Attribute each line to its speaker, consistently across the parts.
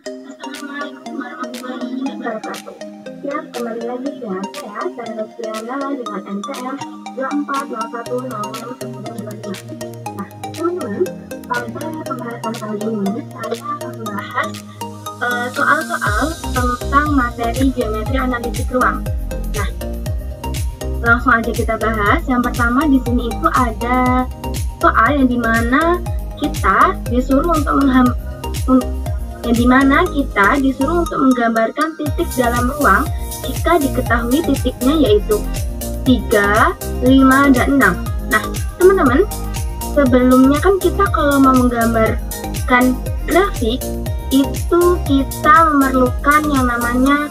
Speaker 1: Assalamualaikum warahmatullahi wabarakatuh. Ya, kembali lagi ya, saya Sarah dengan NPM 2401069925. Nah, teman-teman, pada pembahasan kali ini saya akan membahas soal-soal tentang materi geometri analitik ruang. Nah, langsung aja kita bahas. Yang pertama di sini itu ada soal yang dimana kita disuruh menggambarkan titik dalam ruang jika diketahui titiknya yaitu 3, 5, dan 6. Nah, teman-teman, sebelumnya kan kita kalau mau menggambarkan grafik itu kita memerlukan yang namanya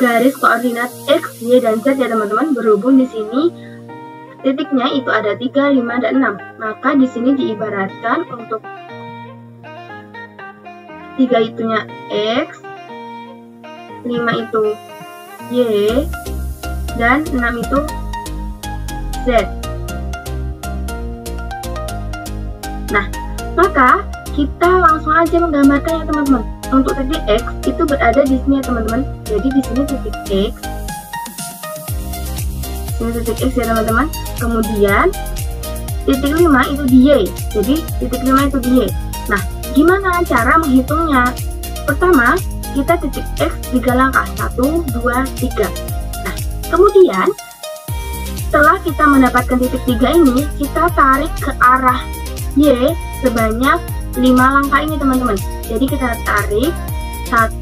Speaker 1: garis koordinat X, Y, dan Z ya teman-teman. Berhubung di sini titiknya itu ada 3, 5, dan 6. Maka di sini diibaratkan untuk 3 itunya X, 5 itu Y, dan 6 itu Z. Nah, maka kita langsung aja menggambarkan ya teman-teman. Untuk titik X itu berada di sini ya teman-teman. Jadi di sini titik X. Ini titik X ya teman-teman. Kemudian titik 5 itu di Y. Jadi titik 5 itu di Y. Nah, gimana cara menghitungnya? Pertama, kita titik X 3 langkah. 1, 2, 3. Nah, kemudian setelah kita mendapatkan titik 3 ini, kita tarik ke arah Y sebanyak 5 langkah ini teman-teman. Jadi kita tarik 1,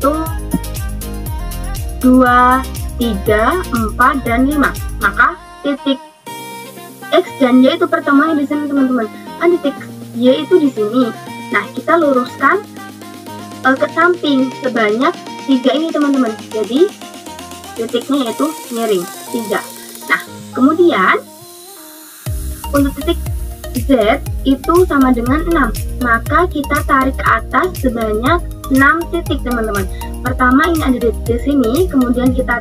Speaker 1: 2, 3, 4, dan 5. Maka titik X dan Y itu pertemuan di sini teman-teman. Kan titik Y itu di sini. Nah, kita luruskan ke samping sebanyak 3 ini teman-teman. Jadi titiknya yaitu miring 3. Nah, kemudian untuk titik Z itu sama dengan 6. Maka kita tarik ke atas sebanyak 6 titik teman-teman. Pertama ini ada di sini, kemudian kita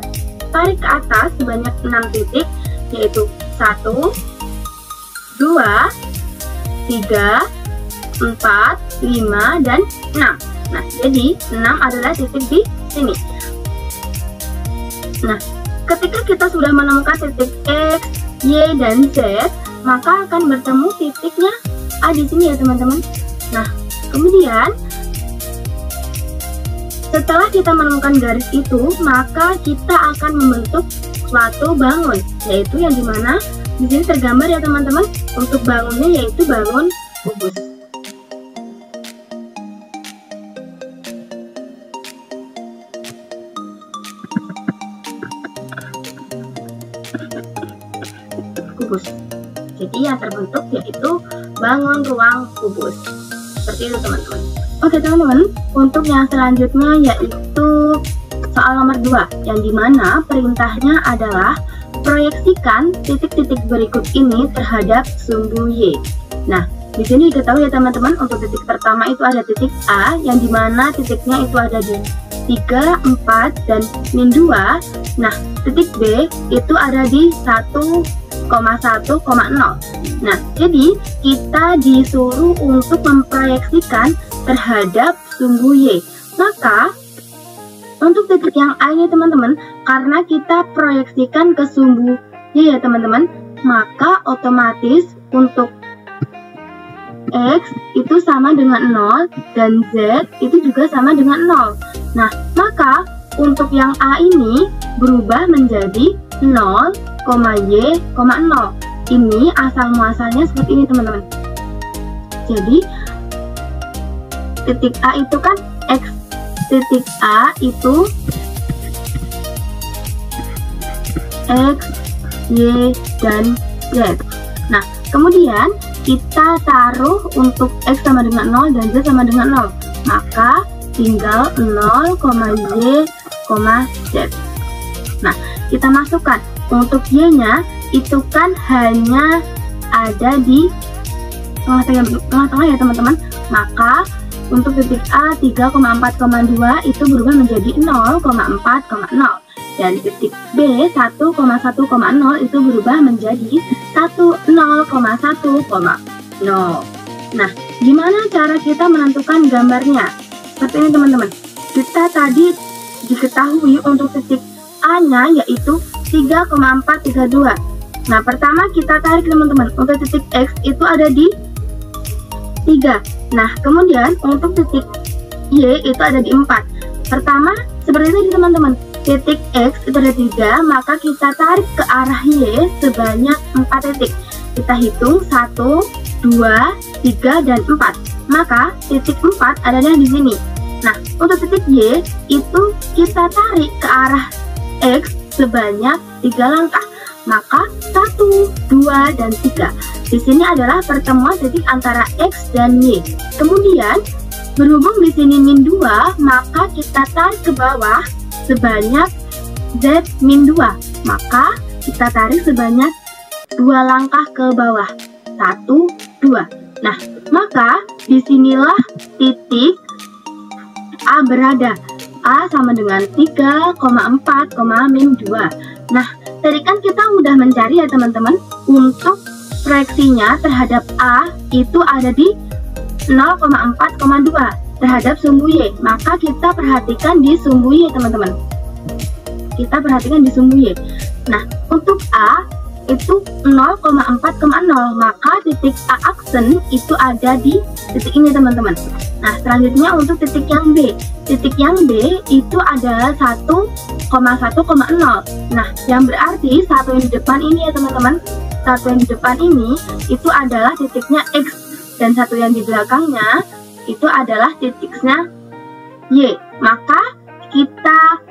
Speaker 1: tarik ke atas sebanyak 6 titik, yaitu 1, 2, 3, 4, 5, dan 6. Nah, jadi 6 adalah titik di sini. Nah, ketika kita sudah menemukan titik X, Y, dan Z, maka akan bertemu titiknya A di sini ya teman-teman. Nah, kemudian setelah kita menemukan garis itu, maka kita akan membentuk suatu bangun, yaitu yang dimana di sini tergambar ya teman-teman. Untuk bangunnya yaitu bangun kubus. Jadi yang terbentuk yaitu bangun ruang kubus. Seperti itu teman-teman. Oke teman-teman, untuk yang selanjutnya yaitu soal nomor 2, yang dimana perintahnya adalah proyeksikan titik-titik berikut ini terhadap sumbu Y. Nah, di sini diketahui ya teman-teman, untuk titik pertama itu ada titik A, yang dimana titiknya itu ada di 3, 4, dan min 2. Nah, titik B itu ada di 1,1,0. Nah, jadi kita disuruh untuk memproyeksikan terhadap sumbu Y. Maka untuk titik yang A ini teman-teman, karena kita proyeksikan ke sumbu Y ya teman-teman, maka otomatis untuk X itu sama dengan 0 dan Z itu juga sama dengan 0. Nah, maka untuk yang A ini berubah menjadi 0, Y, 0. Ini asal muasalnya seperti ini teman-teman. Jadi titik A itu kan X, titik A itu X, Y, dan Z. Nah, kemudian kita taruh untuk X sama dengan 0 dan Z sama dengan 0. Maka tinggal 0, Y, Z. Nah, kita masukkan. Untuk Y-nya itu kan hanya ada di tengah-tengah ya teman-teman. Maka untuk titik A 3,4,2 itu berubah menjadi 0,4,0. Dan titik B 1,1,0 itu berubah menjadi 0,1,0. Nah, gimana cara kita menentukan gambarnya? Seperti ini teman-teman. kita tadi diketahui untuk titik A-nya yaitu 3,432. Nah, pertama kita tarik teman-teman, untuk titik X itu ada di 3. Nah, kemudian untuk titik Y itu ada di 4. Pertama, seperti ini teman-teman, titik X itu ada 3, maka kita tarik ke arah Y sebanyak 4 titik. Kita hitung 1, 2, 3, dan 4. Maka titik 4 adanya di sini. Nah, untuk titik Y itu kita tarik ke arah X sebanyak 3 langkah. Maka 1, 2, dan 3. Di sini adalah pertemuan titik antara X dan Y. Kemudian berhubung di sini min 2, maka kita tarik ke bawah sebanyak Z min 2. Maka kita tarik sebanyak 2 langkah ke bawah. 1, 2. Nah, maka disinilah titik A berada. A sama dengan 3,4, min 2. Nah, tadi kan kita udah mencari ya teman-teman, untuk proyeksinya terhadap A itu ada di 0,4,2 terhadap sumbu Y. Maka kita perhatikan di sumbu Y teman-teman. Kita perhatikan di sumbu Y. Nah, untuk A itu 0,4,0, maka titik A aksen itu ada di titik ini teman-teman. Nah, selanjutnya untuk titik yang B. Titik yang B itu adalah 1,1,0. Nah, yang berarti satu yang di depan ini ya teman-teman. Satu yang di depan ini itu adalah titiknya X, dan satu yang di belakangnya itu adalah titiknya Y. Maka kita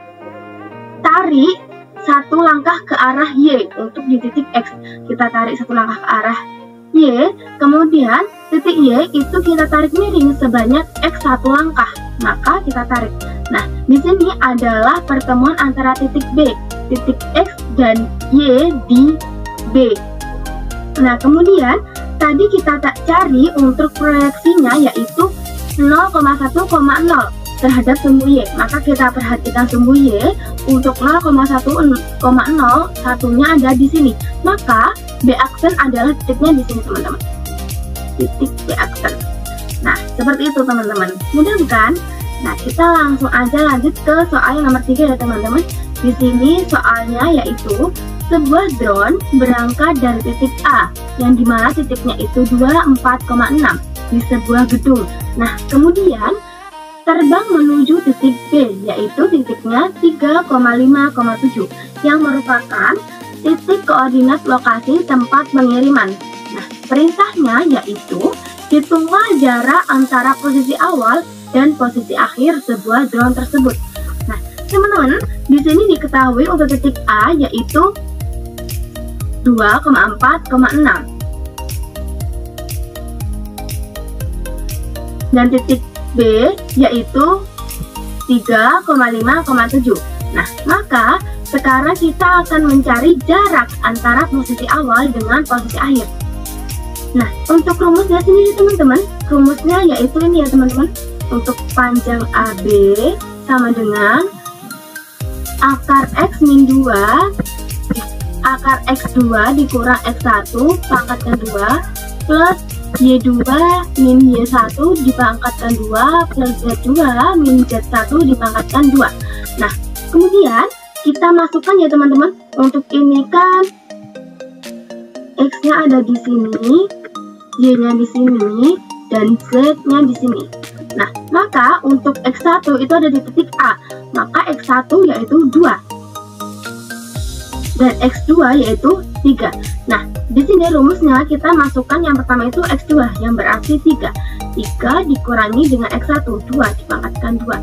Speaker 1: tarik satu langkah ke arah Y untuk di titik X. Kita tarik satu langkah ke arah Y, kemudian titik Y itu kita tarik miring sebanyak X 1 langkah. Maka kita tarik. Nah, di sini adalah pertemuan antara titik B, titik X dan Y di B. Nah, kemudian tadi kita tak cari untuk proyeksinya yaitu 0,1,0 terhadap sumbu Y. Maka kita perhatikan sumbu Y untuk 0,1,0, satunya ada di sini. Maka B aksen adalah titiknya di sini teman-teman. Titik B aksen. Nah, seperti itu teman-teman. Mudah kan? Nah, kita langsung aja lanjut ke soal yang nomor 3 ya teman-teman. Di sini soalnya yaitu sebuah drone berangkat dari titik A yang dimana titiknya itu 24,6 di sebuah gedung. Nah, kemudian terbang menuju titik B yaitu titiknya 3,5,7 yang merupakan titik koordinat lokasi tempat pengiriman. Nah, perintahnya yaitu hitunglah jarak antara posisi awal dan posisi akhir sebuah drone tersebut. Nah, teman-teman, di sini diketahui untuk titik A yaitu 2,4,6 dan titik B yaitu 3,5,7. Nah, maka sekarang kita akan mencari jarak antara posisi awal dengan posisi akhir. Nah, untuk rumusnya sendiri teman-teman, rumusnya yaitu ini ya teman-teman. Untuk panjang AB sama dengan akar X min 2 akar X2 dikurang X1 pangkatkan 2 plus Y2 min Y1 dipangkatkan 2 plus Z2 min Z1 dipangkatkan 2. Nah, kemudian kita masukkan ya teman-teman. Untuk ini kan X-nya ada di sini, Y-nya di sini, dan Z-nya di sini. Nah, maka untuk X1 itu ada di titik A, maka X1 yaitu 2 dan X2 yaitu 3. Nah, di sini rumusnya kita masukkan yang pertama itu X2 yang berarti 3. 3 dikurangi dengan X1, 2 dipangkatkan 2.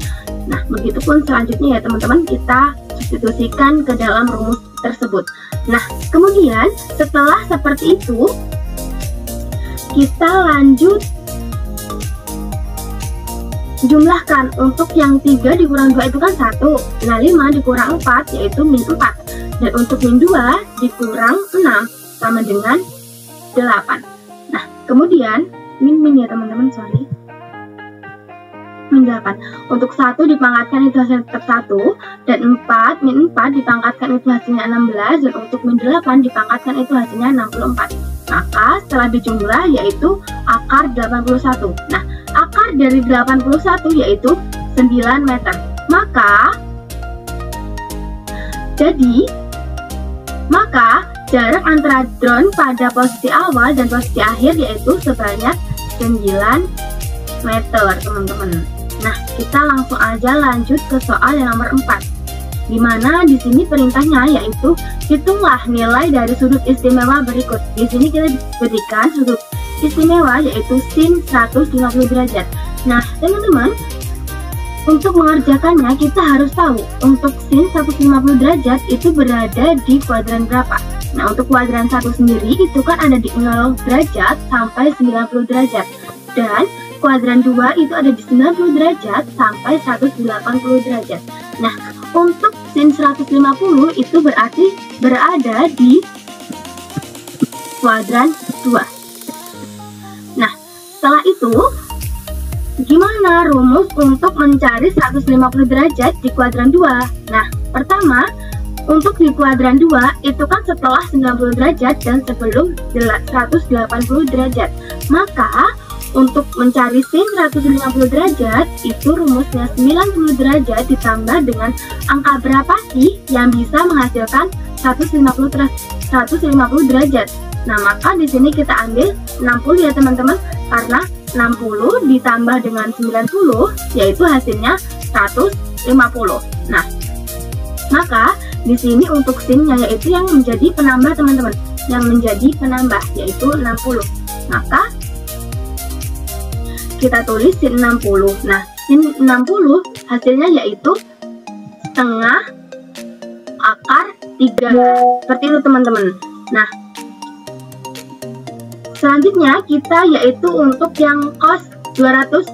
Speaker 1: Nah, begitupun selanjutnya ya teman-teman, kita substitusikan ke dalam rumus tersebut. Nah, kemudian setelah seperti itu, kita lanjut jumlahkan. Untuk yang 3 dikurang 2 itu kan 1. Nah, 5 dikurang 4 yaitu min 4. Dan untuk min 2 dikurang 6 sama dengan 8. Nah, kemudian min ya teman-teman, sorry. Min 8. Untuk 1 dipangkatkan itu hasilnya tetap 1. Dan 4, min 4 dipangkatkan itu hasilnya 16. Dan untuk min 8 dipangkatkan itu hasilnya 64. Maka setelah dijumlah yaitu akar 81. Nah, akar dari 81 yaitu 9 meter. Maka jarak antara drone pada posisi awal dan posisi akhir yaitu sebanyak 9 meter, teman-teman. Nah, kita langsung aja lanjut ke soal yang nomor 4. Dimana di sini perintahnya yaitu hitunglah nilai dari sudut istimewa berikut. Di sini kita berikan sudut istimewa yaitu sin 150 derajat. Nah, teman-teman, untuk mengerjakannya kita harus tahu untuk sin 150 derajat itu berada di kuadran berapa. Nah, untuk kuadran 1 sendiri itu kan ada di 0 derajat sampai 90 derajat. Dan kuadran 2 itu ada di 90 derajat sampai 180 derajat. Nah, untuk sin 150 itu berarti berada di kuadran 2. Nah, setelah itu gimana rumus untuk mencari 150 derajat di kuadran 2? Nah, pertama, untuk di kuadran 2 itu kan setelah 90 derajat dan sebelum 180 derajat. Maka, untuk mencari sin 150 derajat, itu rumusnya 90 derajat ditambah dengan angka berapa sih yang bisa menghasilkan 150 derajat. Nah, maka di sini kita ambil 60 ya teman-teman, karena 60 ditambah dengan 90 yaitu hasilnya 150. Nah, maka di sini untuk sinnya yaitu yang menjadi penambah teman-teman, yang menjadi penambah yaitu 60. Maka kita tulis sin 60. Nah, sin 60 hasilnya yaitu setengah akar 3. Seperti itu teman-teman. Nah, selanjutnya kita yaitu untuk yang cos 210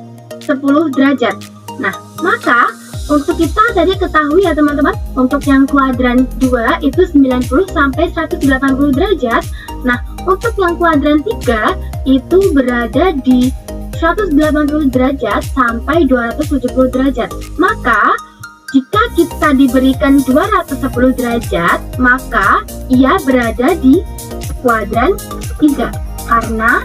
Speaker 1: derajat. Nah, maka untuk kita tadi ketahui ya teman-teman, untuk yang kuadran 2 itu 90 sampai 180 derajat. Nah, untuk yang kuadran 3 itu berada di 180 derajat sampai 270 derajat. Maka jika kita diberikan 210 derajat, maka ia berada di kuadran 3. Karena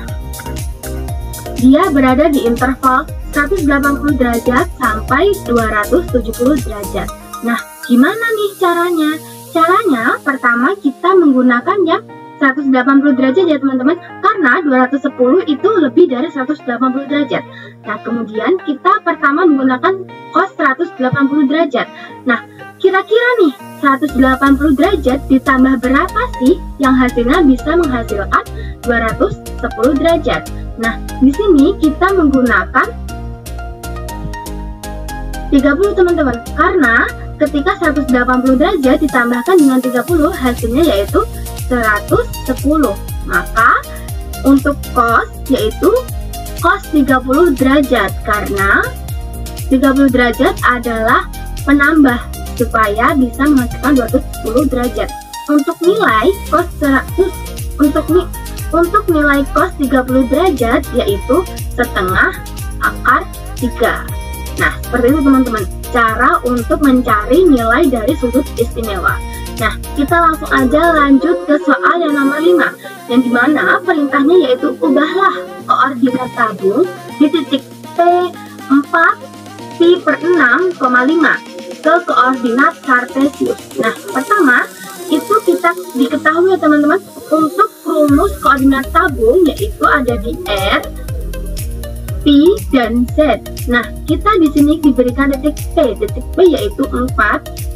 Speaker 1: dia berada di interval 180 derajat sampai 270 derajat. Nah, gimana nih caranya? Caranya pertama kita menggunakan yang 180 derajat ya teman-teman, karena 210 itu lebih dari 180 derajat. Nah, kemudian kita pertama menggunakan cos 180 derajat. Nah, kira-kira nih 180 derajat ditambah berapa sih yang hasilnya bisa menghasilkan 210 derajat? Nah, di sini kita menggunakan 30 teman-teman, karena ketika 180 derajat ditambahkan dengan 30 hasilnya yaitu 110. Maka untuk cos yaitu cos 30 derajat, karena 30 derajat adalah penambah supaya bisa menghasilkan 210 derajat. Untuk nilai cos 100 untuk nilai cos 30 derajat yaitu setengah akar 3. Nah, seperti itu teman-teman, cara untuk mencari nilai dari sudut istimewa. Nah, kita langsung aja lanjut ke soal yang nomor 5, yang dimana perintahnya yaitu ubahlah koordinat tabung di titik P4 pi per 6,5 ke koordinat kartesius. Nah, pertama itu kita diketahui ya teman-teman, untuk rumus koordinat tabung yaitu ada di R, P, dan Z. Nah, kita di sini diberikan titik P. Titik P yaitu 4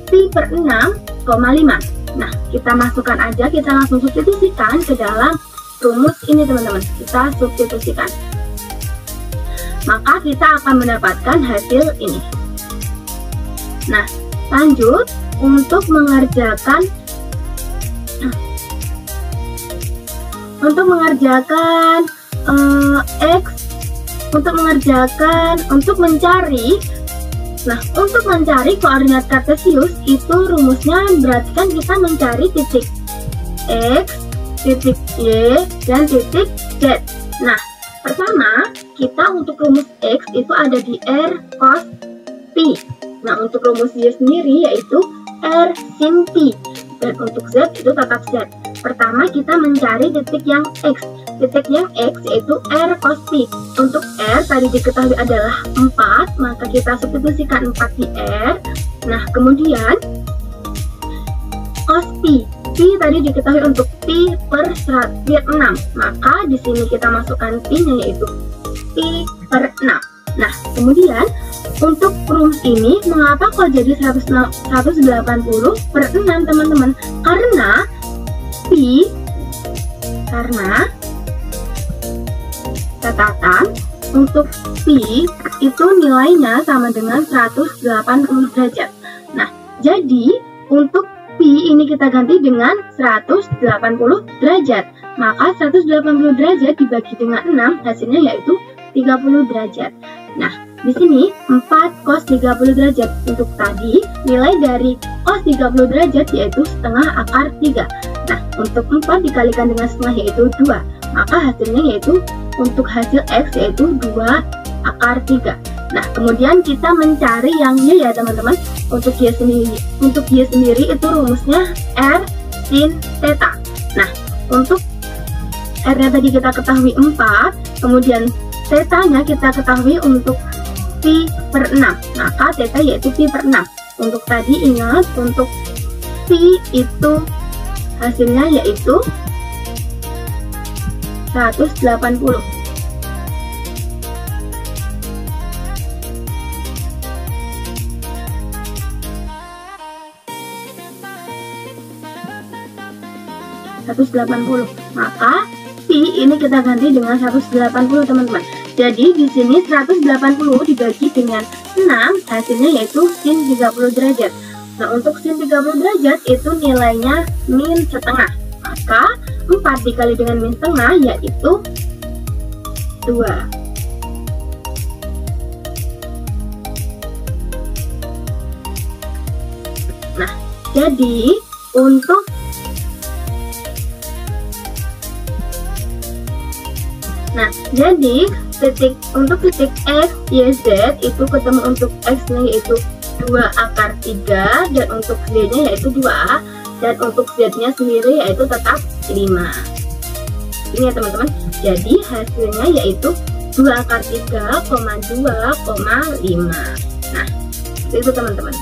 Speaker 1: pi per 6,5. Nah, kita masukkan aja, kita langsung substitusikan ke dalam rumus ini teman-teman. Kita substitusikan. Maka kita akan mendapatkan hasil ini. Nah, lanjut untuk mengerjakan untuk mencari koordinat kartesius itu rumusnya berarti kan kita mencari titik X, titik Y, dan titik Z. Nah, pertama kita untuk rumus X itu ada di R cos P. Nah, untuk rumus Y sendiri yaitu R sin P. dan untuk Z itu tetap Z. Pertama kita mencari titik yang X. Titik yang X yaitu R cos pi. Untuk R tadi diketahui adalah 4, maka kita substitusikan 4 di R. Nah, kemudian cos pi. Pi tadi diketahui untuk pi per 6, maka di sini kita masukkan pi-nya yaitu pi per 6. Nah, kemudian untuk rumus ini mengapa kok jadi 180 per 6 teman-teman? Karena catatan untuk pi itu nilainya sama dengan 180 derajat. Nah, jadi untuk pi ini kita ganti dengan 180 derajat. Maka 180 derajat dibagi dengan 6 hasilnya yaitu 30 derajat. Nah, di sini 4 cos 30 derajat. Untuk tadi nilai dari cos 30 derajat yaitu setengah akar 3. Nah, untuk 4 dikalikan dengan setengah yaitu 2. Maka hasilnya yaitu untuk hasil X yaitu 2 akar 3. Nah, kemudian kita mencari yang Y ya teman-teman. Untuk Y sendiri itu rumusnya R sin theta. Nah, untuk R-nya tadi kita ketahui 4, kemudian theta-nya kita ketahui untuk pi per 6. Maka theta yaitu pi per 6. Untuk tadi ingat, untuk pi itu hasilnya yaitu 180. Maka pi ini kita ganti dengan 180 teman-teman. Jadi di sini 180 dibagi dengan 6 hasilnya yaitu sin 30 derajat. Nah, untuk sin 30 derajat itu nilainya min setengah. Maka 4 dikali dengan min setengah yaitu 2. Nah, jadi untuk untuk titik X, Y, Z itu ketemu untuk X-nya yaitu 2 akar 3 dan untuk Z-nya yaitu 2A dan untuk Z-nya sendiri yaitu tetap 5. Ini ya teman-teman. Jadi hasilnya yaitu 2 akar 3, 2,5. Nah, itu teman-teman.